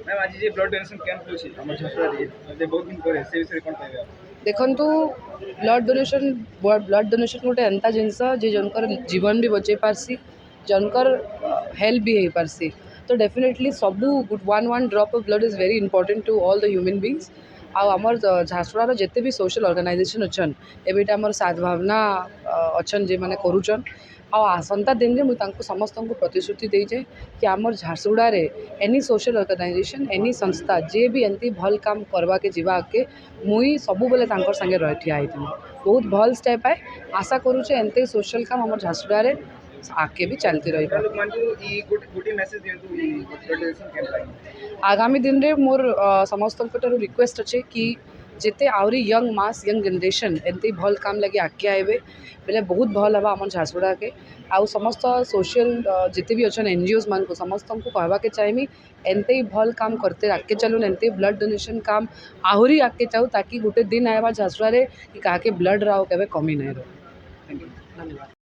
Ma'am आज ये blood donation camp होछि हमर झसुआरी जे बहुत दिन करे से विषय कोन कहबे देखु ब्लड डोनेशन गोटे एंता जिनस जे जनकर जीवन भी बचे पारसी जनकर हेल्प भी हो पारसी। तो डेफिनेटली सबू one one drop of blood is very important to all the human beings. आमर झारसुड़ार जिते भी सोशल ऑर्गेनाइजेशन अच्छन एबिट आमर साध भावना अच्छन जे मैंने करूचन आसंता दिन में मुझे समस्त को प्रतिश्रुति देजे कि आमर झारसुड़ारे एनी सोशल ऑर्गेनाइजेशन एनी संस्था जे भी एमती भल काम करवा के जीवा आगे मुई सबू बेले संगे रही ठिया बहुत भल स्टेप है। आशा करुचे एमती सोशल काम आमर झारसुड़ारे आगे भी चलती रही। आगामी दिन में मोर समस्त रिक्वेस्ट अच्छे कि जिते आहरी यंग मास यंग जनरेशन एमती भल काम लगे आगे आए बेले बहुत भल हवा आम झारसुड़ा के आउ समस्त सोशल जिते भी अच्छे एनजीओज मान को समस्त को कहवा के चाहिए एमती भल काम करते आगे चलून एमती ब्लड डोनेशन काम आहरी आगे चाहू ताकि गोटे दिन आएगा झारसुड़ा कि क्या ब्लड राव के कमी नहीं रहो। थैंक यू धन्यवाद।